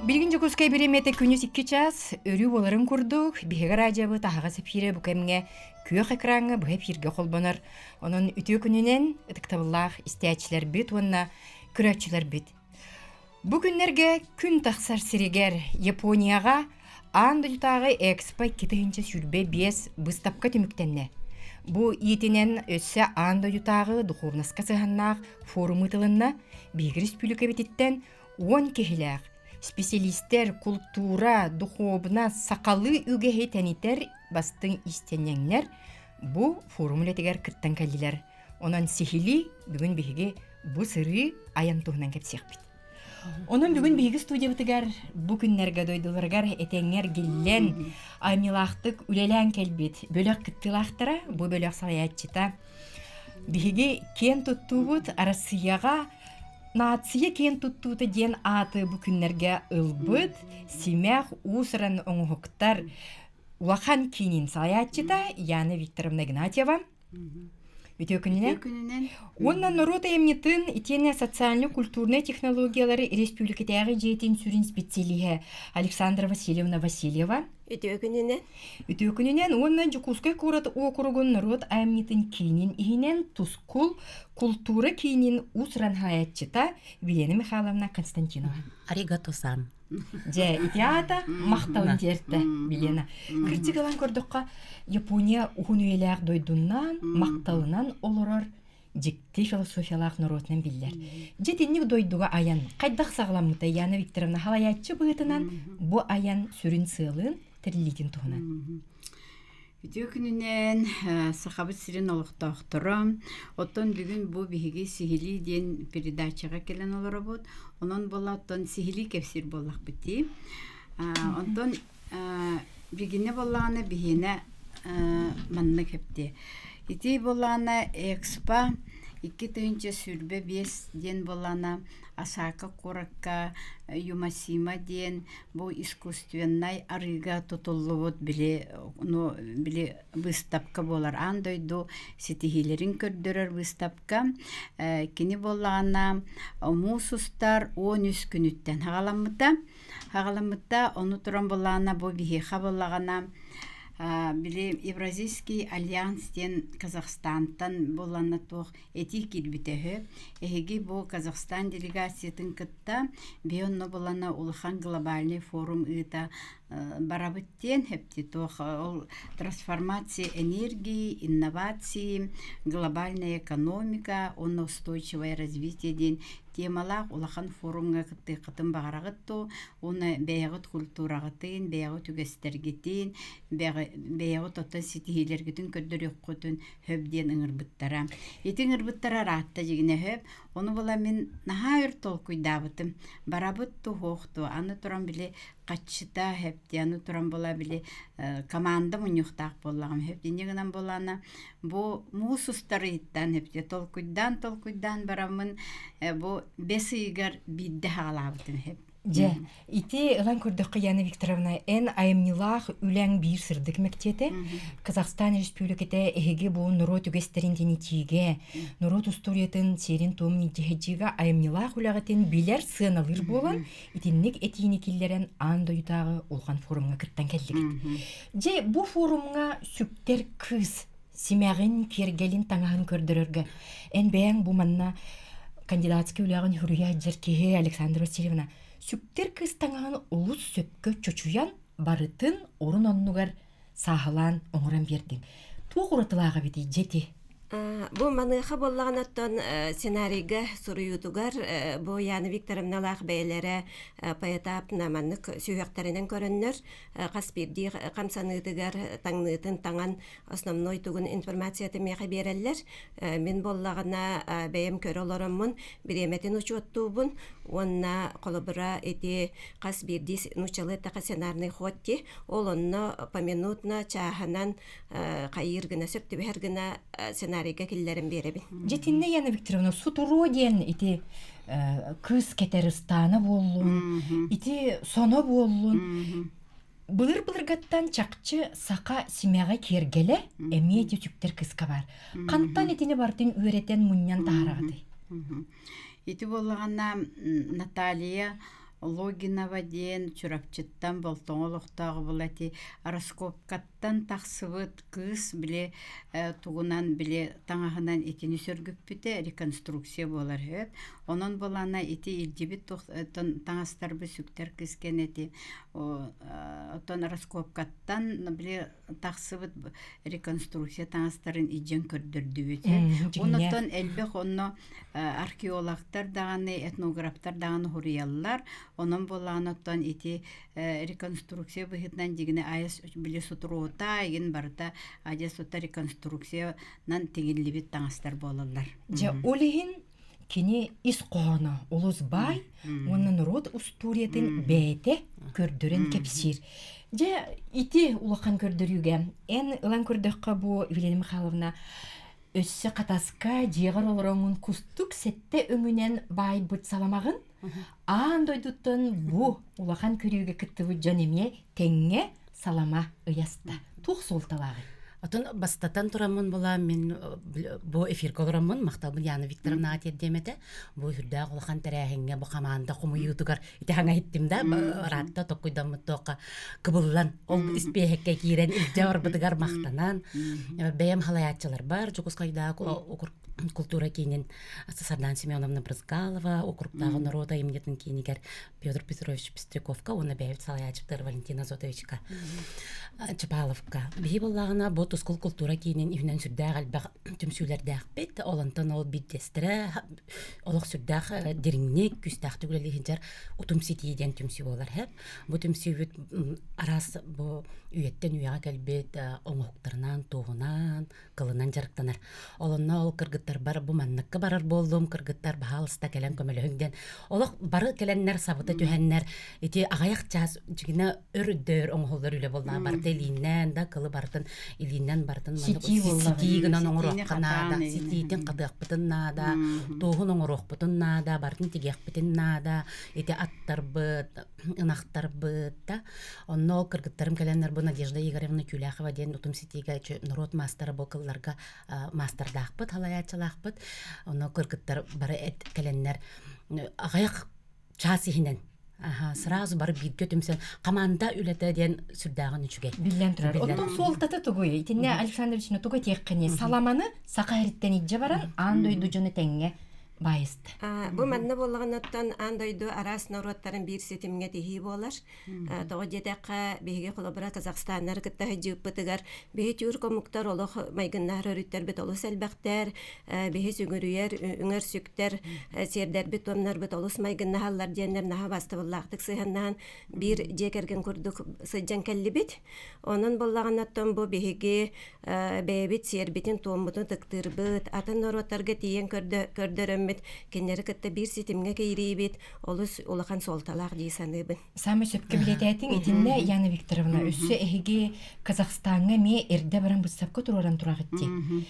Билгин жокускай беремете күнүс 2 час өрү боларын курдук. Биһиге радиобы тахага сепире бу кемге күйөх экраны бу эфирге холбонор. Онун үтү күнүнен ытыктабыллах истәчләр бит онна күрәччеләр бит. Бу күннәргә күн тахсар сиригер Японияга андылтагы экспо 2-нче сүрбе 5 выставка түмүктәнне. Бу итинен өссө андылтагы духовнаска сыганнак форумы тылынна Биһиге республика бититтен 10 кехиләр специалисттер культура, духовна, сақалы үгеһи тәнитер бастың истеннәңнәр бу форумлетегер кыттан кәлиләр. Онан сихили бүгін биһиге бу сыры аян туһунан кепсек бит. Онан бүгін биһиге студиябытыгар бу күннәргә дойдыларгар этәңнәр гиллән аймилахтык үлелән кәлбит. Бөләк кыттылахтыра, бу бөләк саятчыта. Биһиге кен туттубут Россияга Нация кен туттуты ден аты бу күннәргә ылбыт, симәх усран оңһоктар улахан кинин саятчыта Яна Викторовна Игнатьева. Күнінен. Оннан народ эмнитин итене социально-культурные технологиялары республикатагы жетин сүрин специалиһе Александра Васильевна Васильева. Үтөкүнүнен оннан Жукускай курат округун народ эмнитин кинин ихинен тускул культура кинин усран хаятчыта Елена Михайловна Константинова. Аригато-сан. Же итята макталын терте Елена. Кыртыгалан көрдөккө Япония ухунуелер дойдуннан макталынан олорор жикти философиялак народнан биллер. Жетинник дойдуга аян кайдак сагламыта Яна Викторовна халаятчы быытынан бу аян сүрүн сыылын тирилитин туһунан. Видео күнінен сақабыт сирен олықтақтырым. Оттон бүгін бұл бігі сихили ден передачаға келен олар бұд. Онын бола оттон сихили кепсір болақ біті. Онтон бігіне болағына бігіне манны кепті. Ити болағына экспа 2-нче сүрбе 5 ден болағына Асака Коракка Юмасима ден бу искусственный арыга тотуллубут биле выставка болар андойду сетихилерин көрдөрөр выставка кини боллана мусустар 13 күнүттен хагаламытта ону туран боллана бу бихиха боллагана биле Евразийский альянс ден Казахстантан боллана тох этих кирбитеһе эһиги бу Казахстан делегациятын кытта бионно боллана улахан глобальный форум ыта барабыттен хепти тох трансформация энергии, инновации, глобальная экономика, онно устойчивое развитие ден темалак улахан форумга кытты кытын багарагытту, оны бәягыт культурагытын, бәягыт үгестергетин, бәягыт оттан ситихилергетин көддөрөккөтүн хөбден ыңырбыттара. Этин ыңырбыттара ратта жигине хөб, оны бола мен наха өр толкуйдабытым, барабытту хоохту, аны туран биле каччыта хепти, аны туран бола биле команда мунюхтак боллагам хепти, негынан болана бу мусустары иттан хепти, толкуйдан барамын бу бесыйгар бидде хагалабытын хеп. Же, ити ылан көрдөккө Яна Викторовна эн айымнилах үләң бир сырдык мектете Казахстан Республикате эһиге бу народ үгестерин тенитиге, народ историятын серин томни жехежига айымнилах үләгәтен билер сыналыр болан, итинник этиникиллерен андойдагы улган форумга кыттан келдигит. Же, бу форумга сүктер кыз симәгин кергелин таңаһын көрдөрөргө эн бәң бу манна кандидатский үләгән Хүрия Джеркеһе Александра Васильевна сүктер кыз таңаһын улус сөпкө чочуян барытын орун оннугар сахалан оңран бердин. Туу куратылага бити жети. Бу маныха боллаганаттан сценарийге суруютугар бу Яна Викторовна лах бәйләре поэтап наманнык сүйәктеринен көрөннөр каспирди камсаныдыгар таңнытын таңан основной тугун информацияты меха береллер. Мен боллагана бәем көрөлөрөммүн биреметин учуттубун онна колобура эти каспирди нучалы такасенарный хотти олонно поминутно чаханан кайыргына сөптүбергына сценарий киллерин беребин. Жетинне Яна Викторовна сутуру ден ити кыз кетерістаны болуын, ити соно болуын. Былыр-былыргаттан чакчы сака симяга кергеле эмиети түктер кызка бар. Кантан этини бартын үйретен муньян таарагады. Ити боллагана Наталья Логинова ден чурапчыттан болтоңолуктагы булати ароскопкаттан таксыбыт кыз биле тугунан биле таңахынан этини сөргүппүте реконструкция болар хет. Онон болана ити илдибит таңастарбы сүктер кискенети отон ароскопкаттан биле таксыбыт реконструкция таңастарын ижен көрдөрдүбүт. Онотон элбек онно археологтар даганы этнографтар даганы хурияллар. Онон боланаттан ити реконструкция быхытнан дигине айс биле сутруота еген барта ажа сута реконструкция нан тегиллибит таңастар болалар. Же олихин кини ис коона улус бай онун род усториятын бете көрдөрөн кепсир. Же ити улахан көрдөрүүгө эн ылан көрдөккө бу Елена Михайловна өссө катаска жегар олороңун кустук сетте өңүнен бай бут саламагын аан дойдуттан бу улахан көрүүгө кыттыбы жонеме теңге салама ыяста тух солталагы. Отон бастатан турамын була мен бу эфирге оламын мактабын Яна Викторовна атедемете бу хүрдө улахан терәһиңгә бу команда кумуютугар ите хаңа иттим да ратта токуйдан мутока кыбыллан ол испехекке кирен илҗар быдыгар мактанан бәям халаятчылар бар Жукускайда культура кинен Сардан Семеновна Брызгалова округтагы народа имнетин кинигер Петр Петрович Пестряковка оны бәйт салаячтыр Валентина Зотовичка Чапаловка бибаллагына бу тускул культура кинен ивнен сүрдәг албак төмсүләрдәк бит олантан ол биттестре олык сүрдәг дириңне күстәк түгеле хинҗар утум ситиден төмсү болар һәп бу төмсү арас бу үйеттен үйәгә кәлбет оңоктарынан тугунан кылынан жарыктанар олонна ол кыргыттар бар бу манныкка барар болдум кыргыттар баалыста келен көмөлөңден олок бары келеннер сабыта түһәннәр ити агаяк час жигине өрдөр оңголлар үле болна бар делиннән да кылы бартын илиннән бартын ситигинен оңороккана да ситиден кадыкпытынна тугун оңорокпытынна да бартын тигекпытынна да ити аттарбыт ынактарбыт да онно кыргыттарым келеннер бу Надежда Игоревна Кюляхова ден утум ситиге народ мастера бокылларга мастердакпыт халаячылакпыт онно кыргыттар бары келеннер агаяк часихинен сразу бар бирге төмсен команда үлете ден сүрдагын үчүгө Биллен турар. Оттон солтата тугуй. Итинне Александровична тугуй теккене саламаны сакайриттен ижже баран андойду жоны теңге байыст. Бу манна боллаганаттан андойду арас народтарын бир сетимге тихи болар. Тоо жетекка биге колобра Казакстаннар кытта жыппытыгар биге тюр комуктар олох майгыннар өрүттер бит олус элбактер биге сүгүрүер үңөр сүктер сердер бит оннар бит олус майгыннахаллар дендер наха бастыбыллактык сыйханнан бир жекерген курдук сыйжан келлибит. Онун боллаганаттан бу биге бебит сербитин томбутун тыктырбыт атын народтарга тиен көрдөрөм кеннери кытта бир ситимге кейрибит олус улахан солталак дийсаныбын. Самы сөпкө билететин итинне Яна Викторовна өссө эһиги Казахстанга ме эрде баран быстапка тураран турагытти.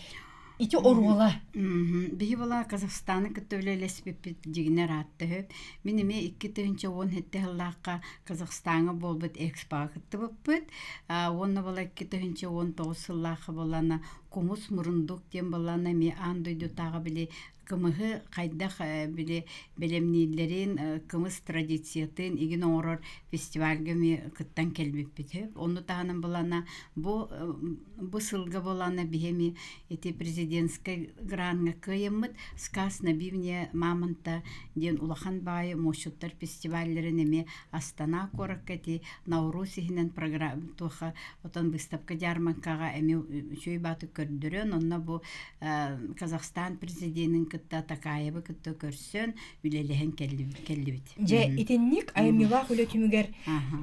Ити орула. Биһи бала Казахстаны көтөлелеспеппит дигинер атты. Минеме 2010 хетте халлакка Казахстанга болбут экспо кыттыбыппыт. Онна бала 2019 сыллакка болана комус мурундук тем болана ми андойду тага биле кымыгы кайдах биле белемнилерин кымыс традициятын иген орор фестивальге ми кыттан келбеппит. Онну тагынан болана бу сылга болана бихеми эти президентской гранга кыйымыт сказ на бивне мамонта ден улахан бай мошуттар фестивальлерин эми Астана кораккати Наурус ихинен программа тоха отан выставка ярмаркага эми чөй баты көрдөрөн онна бу Казахстан президентин кытта Такаева кытта көрсөн үлелеген келлибит. Же итинник аймила хүлөтүмүгер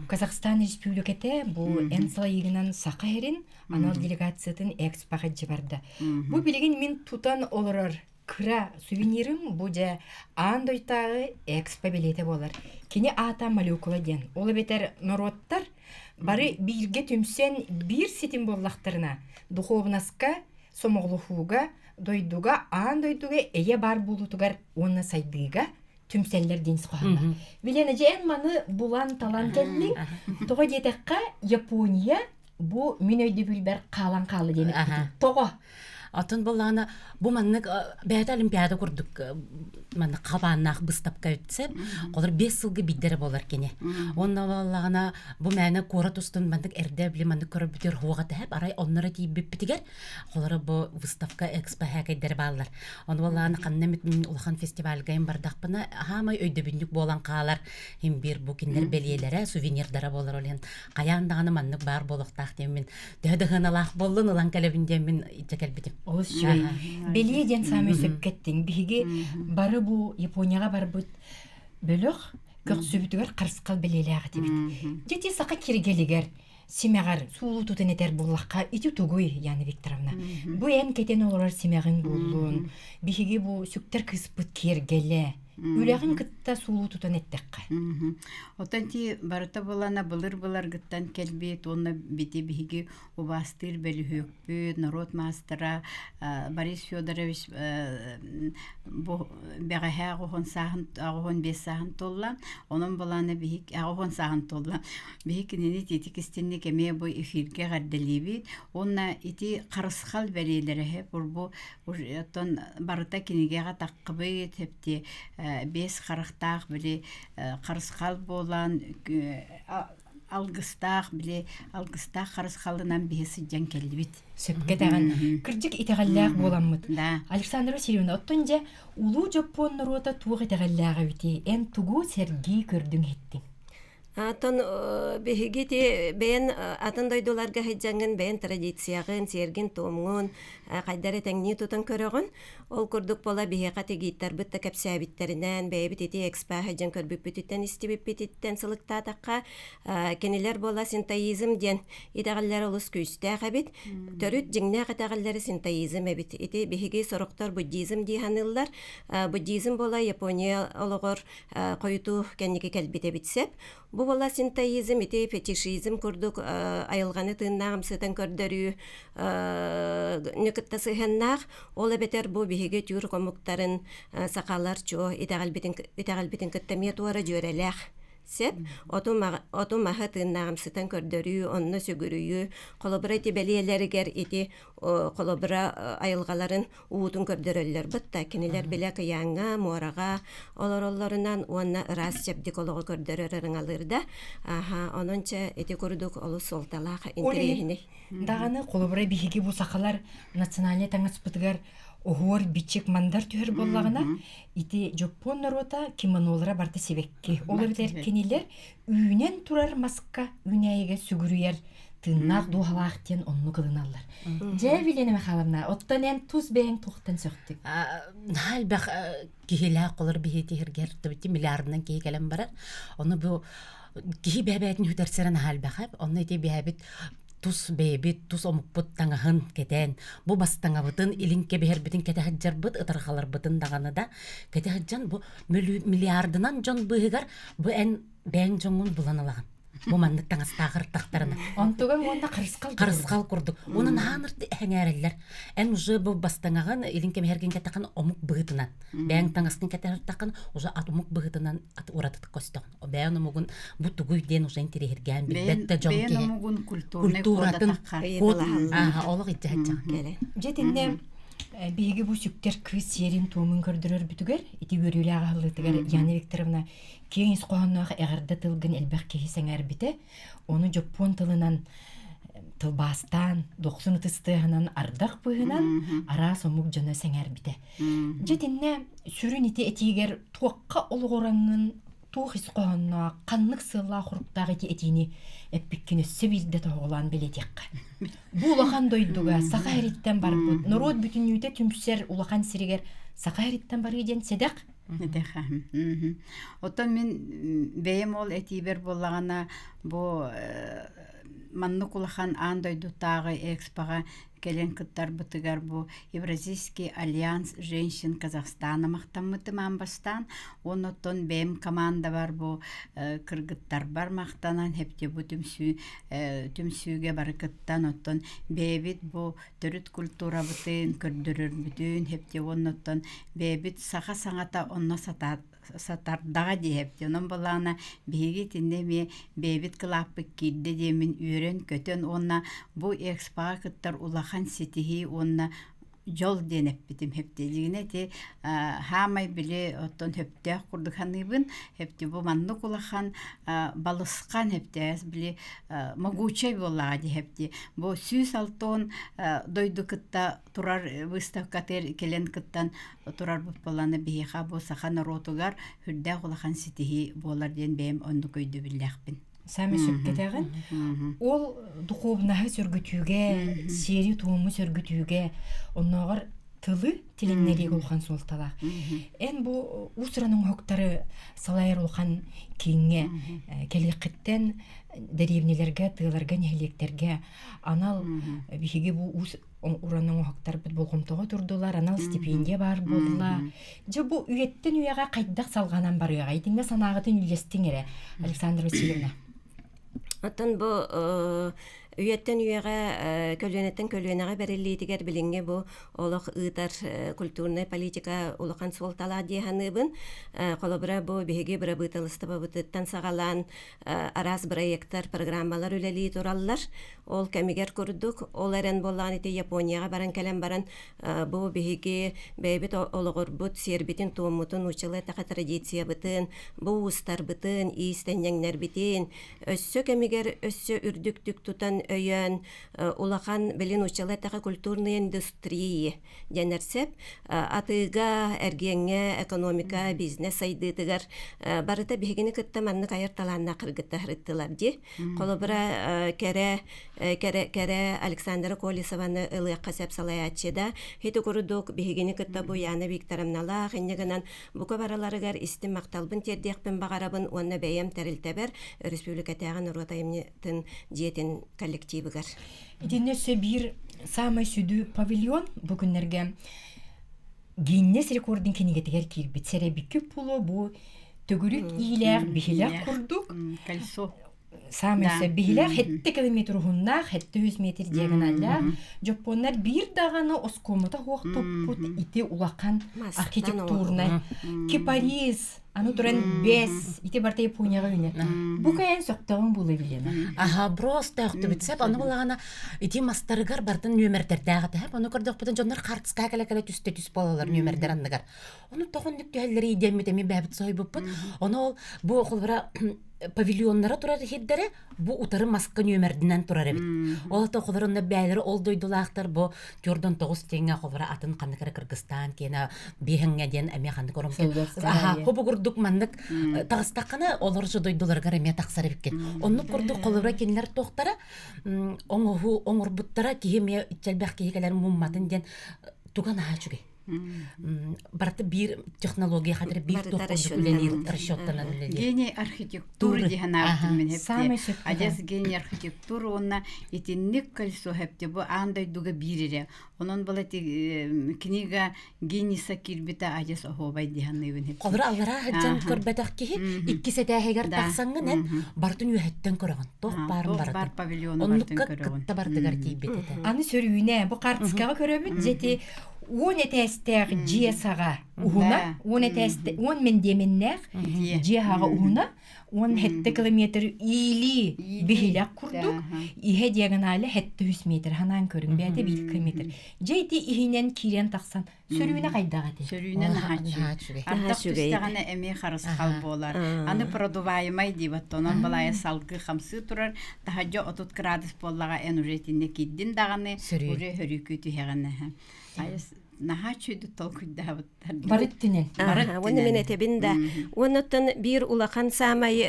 Казахстан республикате бу энсала игинен сакайрин анал делегациятын экспага жибарды. Бу билеген мен тутан олорор кыра сувенирим бу же андойтагы экспо билете болар. Кини ата молекула ден. Ол бетер народтар бары бирге түмсен бир ситим боллактарына духовнаска сомоглухуга дойдуга андойдуга эе бар булутугар онна сайдыга түмселлер денс коһалла. Билене же эн маны булан талан келдин. Тога жетекка Япония бу мен өйдө билбер калан калы демек. Тога Атын боллана бу маннык бәйт олимпиада курдук маннык кабааннах быстапка үтсеп, колор 5 сылгы биддере болар кене. Онна боллагана бу мәне кора тустун маннык эрде биле маннык көрөп бүтөр хуга тәп арай оннора тийбип битигер. Колор бу выставка экспо хакайдер баллар. Он боллагана каннамит мен улахан фестивальга им бардакпына хамай өйдө бүндүк болан каалар хим бир бу киндер белиелере сувенирдара болар олен. Каяндаганы маннык бар болуктак дем мен дөдөгөналах болдун улан калебинде мен итекел битим. Ол сүрей. Белие ден самы сөккеттің. Биге бары бу Японияға бар бұд бөліқ көк сүбітігер қарсықал белелеға дебет. Дети сақа кергелігер, семеғар суылу тұтын етер боллаққа ити тұғуй, Яна Викторовна. Бұ ән кетен олар семеғын болуын. Биге бу сүктер кыспыт кергелі. Үләғін кытта суылу тұтын еттіққа. Отан ти барыта болана былыр гыттан келбет, онна бите биги убастыр бели хөкпү, народ мастера Борис Федорович бу бәгәһә агын саһын агын бес саһын толла, onun болана биги агын саһын толла. Биги нени тетик истинне кеме бу эфирге гадделиби, онна ити карысхал белелере бу отан барыта кинегега таккыбы тепти бес қарақтақ біле қарысқал болан алғыстақ біле алғыстақ қарысқалынан бесі жан келді бит. Сөпке таған кірдік итеғаллақ боламыд. Александр Васильевна, оттонжа улу жоппон рота туғы итеғаллаға өте, ән тугу сәргі көрдің еттің. Атын бехигити бен атын дойдуларга хеджанган бен традициягын сергин томгун кайдары теңни тутан көрөгөн ол курдук бола бехига тегиттер битте кепсәбиттеринен бебит ити экспа хеджан көрбүпүтүттен истибиппититтен сылыктатакка кенелер бола синтаизм ден итагаллар улус күстә хабит төрүт жиңнә катагаллары синтаизм эбит ити бехиги сороктор буддизм диханыллар буддизм бола Япония ологор койту кенники келбите битсеп бу бола синтаизм ити фетишизм курдук айылганы тыыннагым сытан көрдөрүү нүкөттө сыханнак ол бетер бу биһиге түр комуктарын сакалар чо итагалбитин кыттамия туара жөрелэх сеп оту маха тыыннагым сытан көрдөрүү онно сүгүрүү колобура ити белиелеригер ити колобура айылгаларын уутун көрдөрөллөр бытта кинилер биле кыяңга морага олороллорунан уонна ырас чепдиколого көрдөрөрөрүң алырда ононча ити курдук олус солталаха интерехини Даганы колобура биһиги бу сакалар национальный таңаспытыгар Огор бичек мандар төр боллагына ити жоппон рота кимонолара барты себекки. Олар кенелер үйнен турар маска үнәйге сүгүрүер тыннак дуалактен онну кылыналар. Же билене махалына оттанен туз бең токтан сөктүк. Халбах кихилә колор бихити хергер тибити миллиардынан ки келем барар. Оны бу кихи бәбәтен үтерсерен халбах. Оны ити бәбәт тус бебит тус омукпут таңаһын кетен бу бастаңабытын илинке бехербитин кетехаджарбыт ытырхаларбытын даганы кетехаджан бу миллиардынан жон быгар бу эн бен жоңун буланалаган бу манны таңастагыр тактарына Онтуган онда карыскал курдук онун ханырды хәңәрелләр эн уже бу бастаңаган илинке бехерген кетекан омук быгытынан бен таңаскын кетер такан уже атомук быгытынан ат уратыт костон о бен омугун бу тугуй ден уже интерегерген бетте жон ке бен омугун культуратын олог итчаһача Жетинне биһиги бу сүктер кыз серин томун көрдөрөр бүтүгөр ити өрүлө агалытыгар Яна Викторовна кеңис кооннак эгерде тылгын элбек кесеңер бите оны жоппон тылынан тылбастан 90 тыстыгынан ардак быгынан ара сомук жана сеңер бите жетинне сүрүн ити этигер туакка олгораңын туухис коонна каннык сылла хуруктагы этини эппиккине сибилде тоголан белетекка. Бу улахан дойдуга сахариттен бар бу. Народ бүтүнүйтө түмсер улахан сиригер сахариттен бар иден седек. Оттан мен бейем ол этибер боллагана бу маннук улахан андойдутагы экспага келен кыттар бытыгар бу Евразийский альянс женщин Казахстана мактаммытыман бастан онотон бем команда бар бу кыргыттар бар мактанан хепте бу түмсүүгө барыкыттан оттон бебит бу төрүт культура бытын көрдөрөр бүтүн хепте онотон бебит саха саңата онно сатардага диэпти онон болана биги тиндеме бебит кылаппы кидде демин үйрен көтөн онна бу экспа кыттар улахан сетихи онна жол денеп битим хепте дигине те хамай биле оттон хепте курдук ханыбын хепте бу манны кулахан балыскан хепте биле могучай боллага ди хепте бу сүз алтон дойду кытта турар выставкатер келен кыттан турар бупаланы биха бу сахан ротугар хүрдэ кулахан ситихи болар ден бем онду көйдү билляхпин. Сами сөккетеген. Ол духовнаһы сөргүтүүгө, сери тууму сөргүтүүгө, онногор тылы тиленнери улхан солталак. Эн бу усранын хоктары салайыр улхан кийинге келиктен деревнелерге, тыларга, нехлектерге анал биһиги бу ус уранын хоктар бит болгомтого турдулар, анал стипендия бар болла. Же бу үйеттен үйага кайдак салганан бар үйага. Айтыңда санагытын үлестиңере, Александра Васильевна. Аттан бу үйеттен үйеға көлөнеттен көлөнеға берелейтігер білінге бу олық ұйтар культурный политика улақан суолтала дейханыбын қолыбыра бу беге бұра бұйтылысты бұтыттан сағалан арас проекттар программалар үлелей тураллар. Ол кәмігер көрдік, ол әрен болған еті Японияға баран кәлем баран бу беге бәйбіт олығыр бұт сербетін туымытын ұчылы тақа традиция бұтын, бу ұстар бұтын, иістеннеңнер бітін, өссө кәмігер өссө үрдіктік тұтан өйөн улахан белин учалатака культурный индустрии денерсеп атыга эргеңе экономика бизнес айдытыгар барыта бигини кытта манны кайырталанна кыргытта хырыттылар ди колобра кере Александра Колесованы ылыакка сеп салаячыда хети курудук бигини кытта бу Яна Викторовнала хеннегенен бука бараларыгар истим макталбын тердекпен багарабын онна бәйем терилтебер республикатагын уротайымнытын диетин коллективыгар. Иденнесе бир самый сүдүү павильон бүгүннерге Гиннес рекордын кенигетигер кирбит серебикки пулу бу төгүрүк ийлер бихилер курдук. Кольцо. Самese бихилер 7 километр хуннах 700 метр диагоналла. Жапоннар бир даганы оскомута хоктоппут ити улакан архитектурный кипарис аны туран бес ити барта Японияга үне. Бу кайын соктогун булы билена. Аха, просто өктү битсеп, аны булагана ити мастарыгар бартын нөмердердәгә тәһәп, аны көрдек бүтән җоннар картска кәләкәлә төстә төс балалар нөмердер анныгар. Аны тогын дип тәһәлләре идәмме бәбит сайбып. Аны бу кылбыра павильоннара турар хеддере бу утары маска нөмердинен турар бит. Ол тохларында бәйләре ол дойдулактар бу Jordan 9 теңгә кылбыра атын кандыкыр Кыргызстан кена бехәнгә ден әмә кандык орым. Аха, хобы курдук мандык тагыстакны олоржы дойдуларга әмә таксары биккен. Онны курдук кылбыра кенләр тохтара оңгу оңорбуттара киеме итчелбәк киекеләр мумматын ден туган хачуге. Барты бир технология хадыр бир тохтар расчёттанан үлелер. Гений архитектура дигән мен хепте. Адес гений архитектура онна итинник кольцо хепте бу андай дуга бирире. Онон бала книга гениса кирбита адес хобай дигән мен хепте. Калдыра алара хаҗан көрбәтәк ки 2 сәтәһегәр таксаңгын бартын үһәттән көрәгән. Тох барын барды. Бар павильон бартын көрәгән. Оннукка бардыгар тибете. Аны сөрүнә бу картскага көрөбүт жети 10 этестер жиесага уна 10 этесте 10 мен деменнер жиега уна 17 километр или бихилак курдук ihe диагонали 700 метр ханан көрүнбәде 1 километр жети ихинен кирен таксан сөрүнә кайдага те сөрүнә нахачуге артыганы эме харыс хал болар аны продуваемай дип тонон балая салгы хамсы турар тахаҗа 30 градус боллага энергетинне киддин даганы уже хөрүкүтү хаганы нахачуйду толкуйда барыттинен Оны мен этебинда. Онуттан бир улахан самай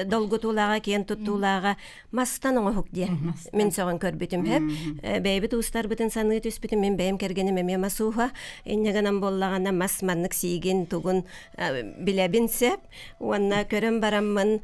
долгутулага кен туттулага мастан оңок дия. Мен согон көрбүтүм хеп. Бейбит устар битин саны түспүтүм мен бейим кергеним эме масуха. Эннегенен боллагана масманнык сийген тугун билебинсеп. Онна көрөм бараммын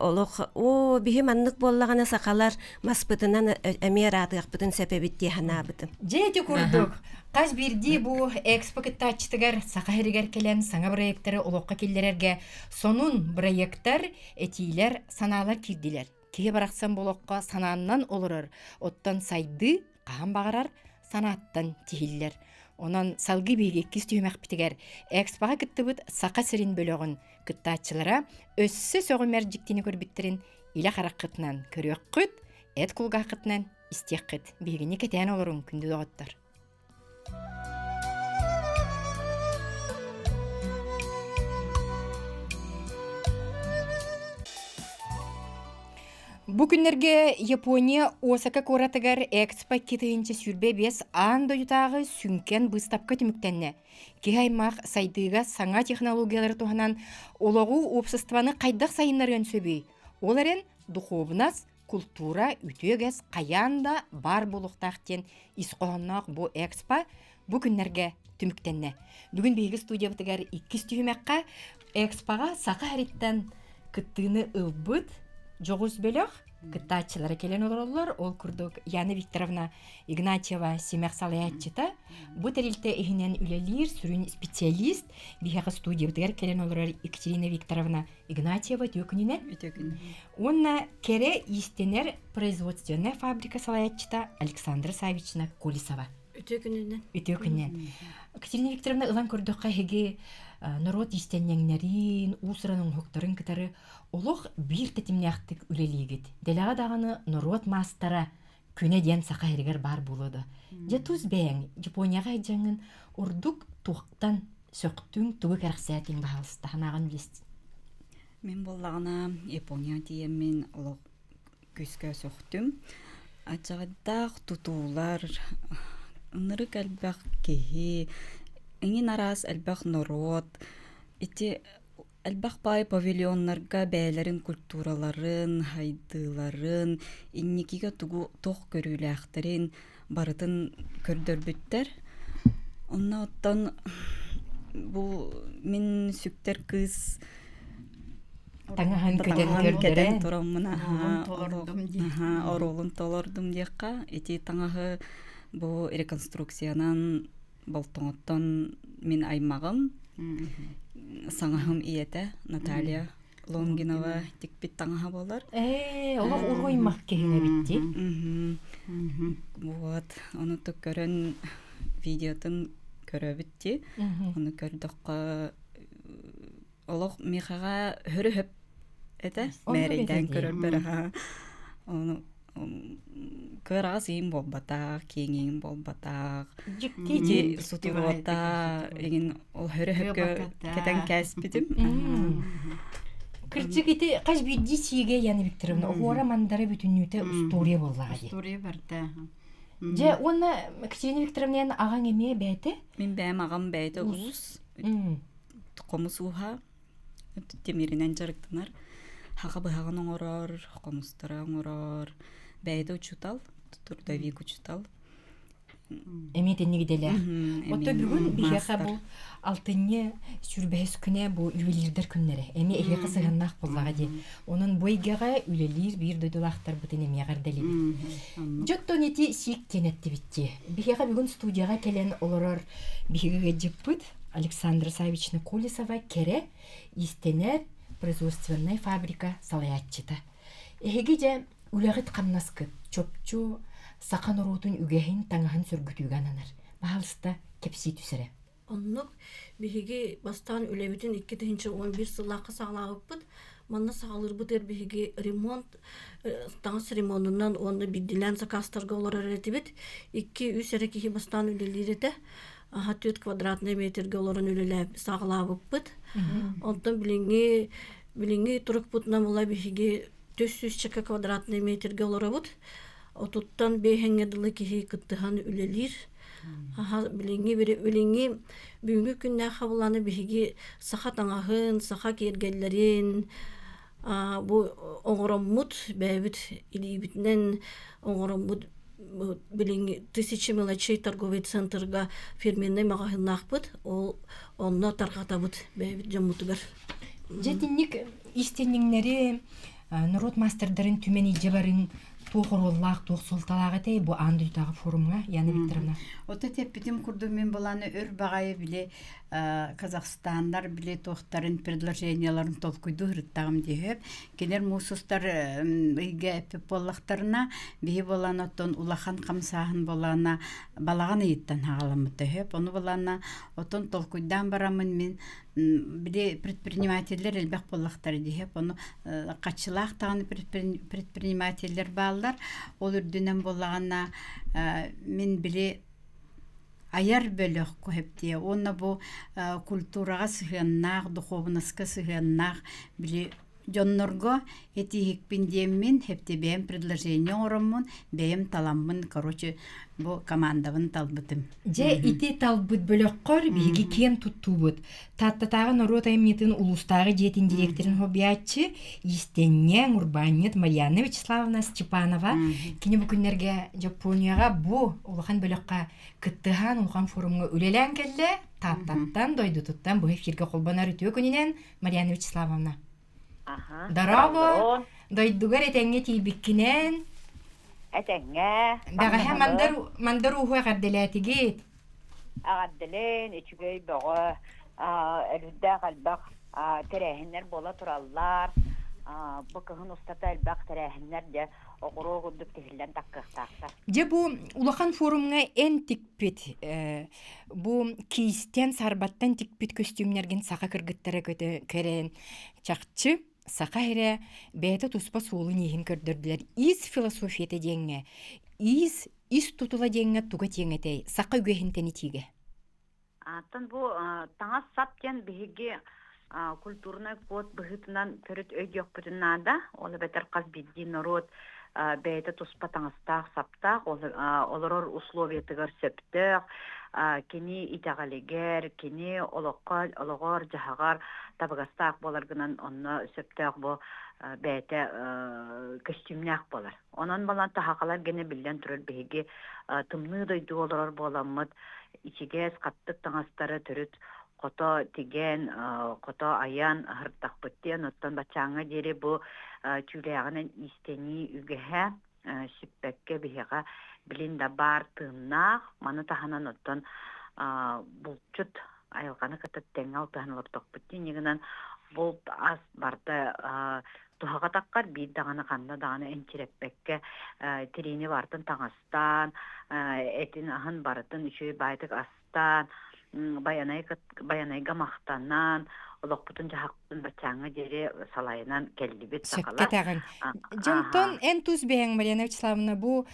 олох о бихим аннык боллагана сакалар маспытынан эме ратык битин сепебит диханабытым. Жети курдук. Каз бирди бу экспокеттачтыгар сакахеригер келен саңа проекттары олоққа келдерерге сонун проекттар этилер саналар кирдилер. Кеге барақсан болоққа сананнан олырыр. Оттан сайды қаан бағарар санаттан тихиллер. Онан салғы бейге кис түймәк бітігер. Экспоға кіттібіт сақа сірін бөліғын кіттачылара өссі соғы мәрджіктені көрбіттерін илі қарақ қытынан көрек қыт, әт құлға қытынан істек қыт. Бейгені кетен олырын күнді доғыттар. Бу күннерге Япония Осака коратыгар экспо китыйынча сүрбе бес ан доютагы сүнкен быстапка түмүктенне. Кихаймах сайдыга саңа технологиялары туханан ологу обществаны кайдак сайыннарын сөбүй. Оларен духовнас, культура, үтөгес каянда бар болуктактен исқоһоннақ бу экспо бу күннерге түмүктенне. Бүгүн бейги студия бытыгар 2 түймекка экспога сака хариттан кыттыны ылбыт Жоғыз бөлөк кыттаатчылары келен олороллор, ол күрдік Яна Викторовна Игнатьева семяк салаятчыта. Бу терилте эхинен үлелир, сүрүн специалист, бихака студия бітігер келен олорор Екатерина Викторовна Игнатьева төкүніне. Онна кере истенер производственная фабрика салаятчыта Александра Савична Колесова. Өтөкүнүнен. Екатерина Викторовна ылан көрдіққа хеге народ истеннеңнерин, усыранын хоқтарын кытары олық бір тетімняқтық үлелігіт. Делаға дағаны народ мастара күне ден сақа әрігер бар болуды. Жетуз бәң, Японияға жаңын ордук туқтан сөқтің туғы кәріқсәтің бағалысты. Ханағын білесті? Мен болағына Япония дейін мен олық көзге сөқтім. Ачағадақ тұтулар, ынырық әлбәқ кеге, Эңин арас әлбәқ народ, ити әлбәқ бай павильонларға бәйлерін, культураларын, хайдыларын, инникиге тугу тоқ көрілі әқтерін барытын көрдөрбүттер. Онна оттан бұл мен сүктер кыз Таңахан көден тұрамына оролын толордым дейққа. Ити таңағы бұл реконструкциянан Болтоңоттон мен аймағым, саңағым иеті Наталья Лонгинова текпет таңаға болар. Олар уроймақ кегіне бітті. Вот, оны тұк көрін видеотын көрі бітті. Оны көрдіққа олар меқаға хүрі хөп әді, мәрейден көрір біріға. Оны көр азым болбатақ, кеңейім болбатақ. Жекті сутуғыта, егін ол хүрі-хүрі кәтен кәспедім. Кірчік еті қаш бүйді сиге, Яна Викторовна, оғыра мандары бүтіннүйті ұстория болаға де. Ұстория барды. Же, оны Екатерина Викторовна ағаң еме бәйті? Мен бәйім ағам бәйті ұз. Қомыс уға, темерінен жарықтынар. Хаға бұғағын оңырар, қомыстары оңырар. Бәйді ұчутал, тұрдавик ұчутал. Әметені гиделер. Отто бүгін бігеға бұл алтынне сүрбәйіз күне бұл үлелердер күннері. Әме әйеқі сығаннақ болаға де. Оның бойгеға үлелер бір дөйділақтар бұтын әмеғар дәлебі. Жоқтон еті сиік тенетті бітті. Бігеға бүгін студияға келен оларар бігеға жіппіт Александра Савична Колесова кере истенер производственная фабрика салаятчыта. Әйеге де үләғіт қамнаскы, чопчу, сақан орутун үгәһин таңаһын сөргүтүгән анар. Баһалыста кепси түсере. Оннук биһиги бастан үлебитин 2011 сыллакка сагалабыт. Манна сагалырбыт биһиги ремонт таңс ремонтунан онда биддилен закастырга олар эретибит. 2-3 эрекихи бастан үлелирете. 4 квадратный метрге оларын үлелеп сагалабыт. Онтон билинги турук путна була биһиги 400 квадратный метрге оларабыт. Отуттан бейхенгеділі кехи кыттыхан үлелер. Біліңгі бүгінгі күнне қабыланы бігі сақа таңағын, сақа кергелерін, бұл оңыраммұт бәйбіт илейбітінен оңыраммұт біліңгі 1000 мелочей торговый центрға фирменный мағағыннақ бұд, ол онына тарғатабыд бәйбіт жаммұтығар. Жетіннік истенніңнері народ мастердарын түмен иже барын тоғыроллақ, тоқсолталағы тей бұл андыйтағы форумға, Яна Викторовна. Ота теппетім күрді мен боланы өр бағайы біле Казахстандар біле тоқтарын предложенияларын толкуйду ғырыттағым дейіп. Келер мұсыстар үйге әпіп болақтарына бейі боланы оттон улахан қамсағын боланы балаған ейттен ағаламы дейіп. Оны боланы оттон толкуйдан барамын мен біле предпринимательдер әлбәқ болақтары дейіп. Оны қачылақ тағаны предпринимательдер балдар. Ол үрдінен болағына мен біле аяр бөлөх көһептие. Онна бу культурага сыгыннах, духовноска сыгыннах били Дьоннорго этихикпин диеммин хептебем предложение ороммун, бем таламмын, короче, бу командабын талбытым. Же ити талбыт бөлөккөр биги кен туттубут. Таттатагы народ аймнетін улустагы жетин директорын хобиятчы Истенне Урбанет Марьяна Вячеславовна Степанова кини бу күннерге Жапонияга бу улахан бөлөккө кыттыхан улахан форумга үлелен келде. Таттаттан дойдутуттан бу эфирге колбонар өтө күнүнен Марьяна Вячеславовна. Дараго, дойдугар этеңге тийбиккинен. Этеңге. Бага мандар ухуа гадделетигит. Агадделен, ичүгөй бого, элүддә галбак, терәһеннәр бола тураллар. Бу кыһын устата элбак терәһеннәр дә огыру гудук тихиллән таккыктакта. Же бу улахан форумга эн тикпит. Бу кийстен сарбаттан тикпит костюмнерген сака кыргыттара керен чакчы. Сака хере бәйті туспа суылы нехін көрдірділер. Ис философияты денге, ис тутула денге туға теңетей. Сака үгехінтені тиге. Атын бу таңа саптен бігі культурный код бұғытынан көріт өйдек бүтіннада. Олы бәтір қаз бидді народ бәйті туспа таңыстақ саптақ. Олырор условиятығыр сөптіқ. Кені итағалегер, кені олығыр, жағағар табығастақ боларғынан онына сөптіқ бұл бәйті костюмнақ болар. Онан балан тахақалар гене білден тұрыр бейге тымны дойды олырор боламыд. Ичігез қаттық таңастары түріт қото теген, қото аян ғырттақ бүттен. Оттан бачаңы дері бұл чүлеғінің истені үгіға сүппәкке бейға билинда бар тыыннаах маны таханан оттон булчут айылганы кытыт теңал таханылып токпутти нигинен бул аз барды тухага таккар бир даганы канна даганы энчиреппекке тирини бартын таңастан этин ахын барытын үчөй байтык астан баянайга мактанан олокпутун жахактын бачаңы жери салайынан келдибит сакала. Сөккетагын. Жонтон эн туз бең Марьяна Вячеславовна бу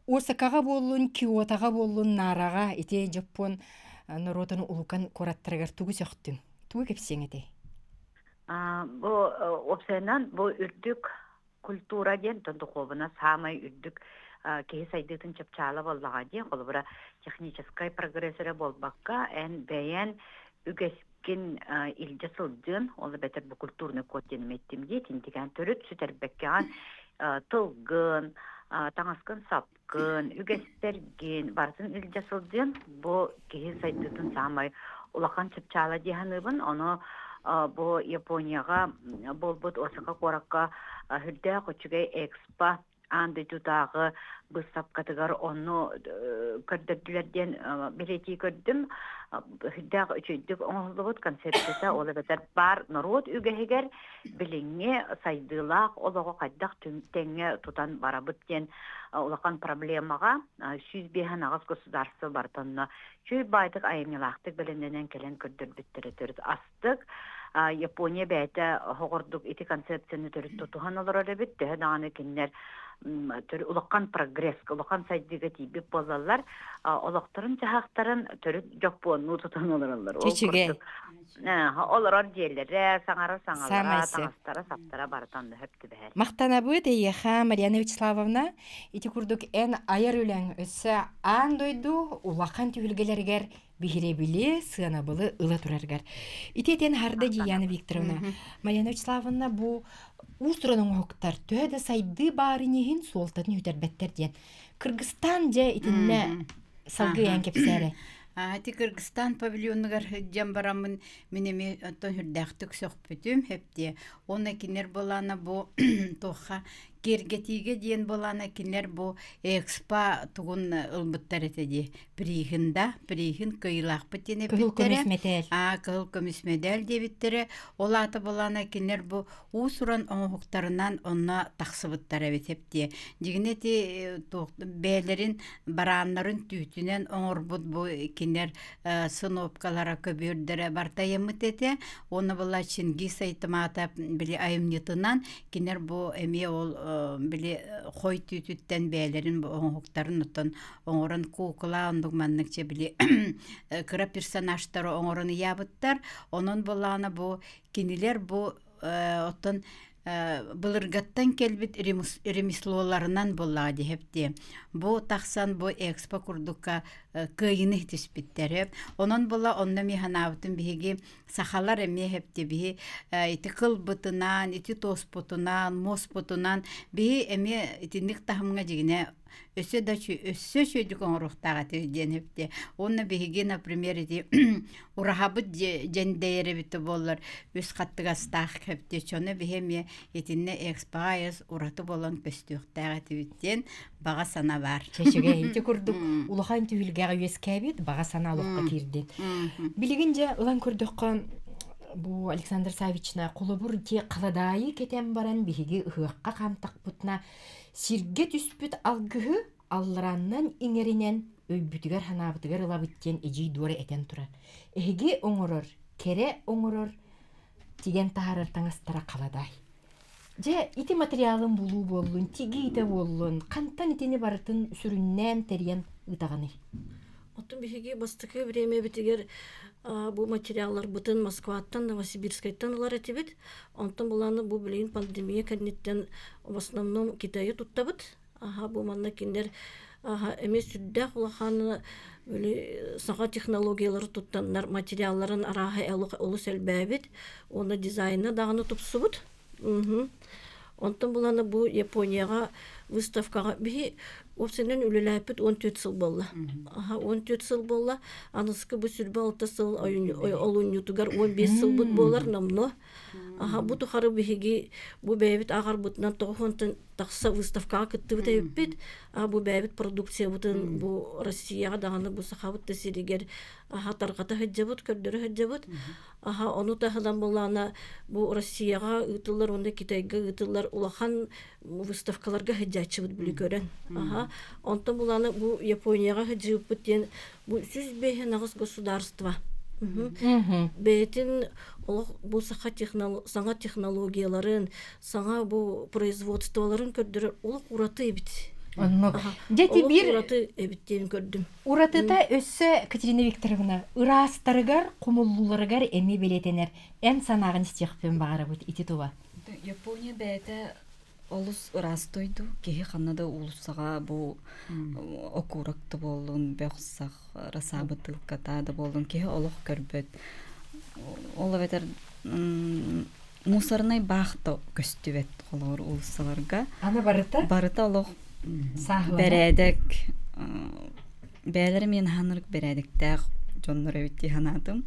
Осакага болун, Киотага болун, Нарага, ите Жапон народын улукан кораттырагар тугу сөктүн. Тугу кепсеңете. Бу опсайнан бу үрдүк культура ден тондуковына самай үрдүк кеһи сайдытын чапчала боллага ден колбура технический прогрессере болбакка эн бэйен үгескин илжасылдын ол бетер бу культурный код деним еттим де тинтиген төрүт сүтербеккан тылгын таңаскын сапкын үгестерген барсын илжасылдын бу кеһи сайдытын самай улахан чапчала деханыбын оны бу Японияга болбут Осака коракка хүрдэ көчүгэй экспо анды тутагы быстап катыгар onu көрдөдүлерден билети көрдүм хүрдэ үчөйдүк оңолубут концепцияда ол бетер бар народ үгehegер билиңе сайдылак олого кайдак теңге тутан барабыт ден улакан проблемага сүзбехан агыс государство бартанна чүй байдык айымылактык биленденен келен көрдөрбүттөрөтөр астык Япония бәйті хоғырдық ити концепцияны түріт тұтуған олар әребет, дәғаны кеннер улаққан прогресс, улаққан сайдыға тейбіп болалар, олақтарын жағақтарын түріт Жапонны тұтан олар. Чечеге. Олар жерлері, саңара, таңастара, саптара барытанды хөпті бәр. Мақтана бұд, Эйеха Марьяна Вячеславовна, ити күрдік ән айар өләң өсі ан дойду, улаққан түйілгелергер бихиребили сыанабылы ыла тураргар. Итетен харда Дияна Викторовна. Марьяна Вячеславовна бу устроның оқтар төді сайды барынеген солтатын үтербеттер ден. Кыргызстан же итинне салгы ян кепсәрі. Ати Кыргызстан павильонныгар жам барамын менеме оттон хүрдәқтік сөкпүтүм хепте. Оны кинер болана бу тоха кергетиге диен болана кинер бу экспо тугун ылбыттар этеди. Прихин кыйлак битене биттере. Кыл көмүсмедел дебиттере. Олаты болана кинер бу усуран оңуктарынан онна таксыбыттар эбет хепте. Дигинети бээлерин бараннарын түтүнен оңорбут бу кинер сынопкалара көбүрдөрө бартайымыт эте. Оны була Чингис айтымата били айымнытынан кинер бу эме ол били хой түтүттен бээлерин оңуктарын оттон оңорон кукла ондук манныкче били кыра персонажтары оңорон ябыттар онон болана бу кинилер бу оттон былыргаттан келбит ремеслоларынан боллага дехепти. Бу тахсан бу экспо курдукка кыйыны түспиттери. Онон бола онна механабытын биһиги сахалар эме хепти биһи ити кылбытынан, ити тоспутунан, моспутунан биһи эме итинник тахымга жигине өссө чөйдүк оңоруктага тизденепти. Онна биһиги, например, ити урахабыт жендейери бити боллар үс каттыгастаах хепти. Чону биһи итинне экспоайыз ураты болон көстүктага тибиттен бага сана бар. Чешеге ити курдук улахан түйүлгәгә үескәбит бага сана лукка кирди. Билигинже улан курдукка бу Александр Савична кулубур те каладайы кетен баран биһиги ыхыкка камтак бутна сирге түспүт алгыһы аллараннан иңеринен өйбүтүгөр ханабытыгар ылабыттен эжи дуары этен тура. Эги оңорор, кере оңорор тиген тахарар таңастара каладай. Же ити материалын булуу боллун, тиги ите боллун, кантан итини барытын сүрүннен терен ытаганы. Оттон биһиги бастыкы время битигер бу материаллар бутын Москваттан, Новосибирскайттан улар этибит. Онтон буланы бу билин пандемия кеннеттен в основном Китайы туттабыт. Бу манна киндер эме сүддә улаханы саңа технологиялары туттаннар материалларын араһы олу сәлбәбит. Оны дизайны дагыны тупсубут. Онтон буланы бу Японияга выставкага биһи опсенен үлеләпит 14 сыл болла. 14 сыл болла. Аныскы бу сүрбә 6 сыл олун ютугар 15 сыл бут болар намно. Бу тухары биһиги бу бәбит агар бутнан тоғонтын тақса выставкага кыттыбыт эбит. Бу бәбит продукция бутын бу Россияга даганы бу сахабыт тесиригер таргата хаҗабыт көрдөрө хаҗабыт. Ону тахадан боллана бу Россияга ытылар, онда Китайга ытылар улахан выставкаларга хаҗачыбыт биле көрән. Онтон буланы бу Японияга хаҗыбыт ден бу сүзбе нагыз государство. Бетин бу саңа технологияларын, саңа бу производстволарын көрдөрөр улук ураты бит. Дети бир ураты эбиттен көрдүм. Уратыта өссө Катерина Викторовна ырастарыгар, кумуллуларыгар эми белетенер. Эн санагын стихпен багара бут ити туба. Япония бәйті олус ырастойду, кеһи ханнада улусага бу окуракты болун, бөхсах расабытылката да болун, кеһи олох көрбөт. Ола ветер мусорный бахта көстүбет олор улусаларга. Аны барыта? Барыта олох Сахлана. бередек, бәлер мен ханырык бередектәк, жоннор өтті ханатым.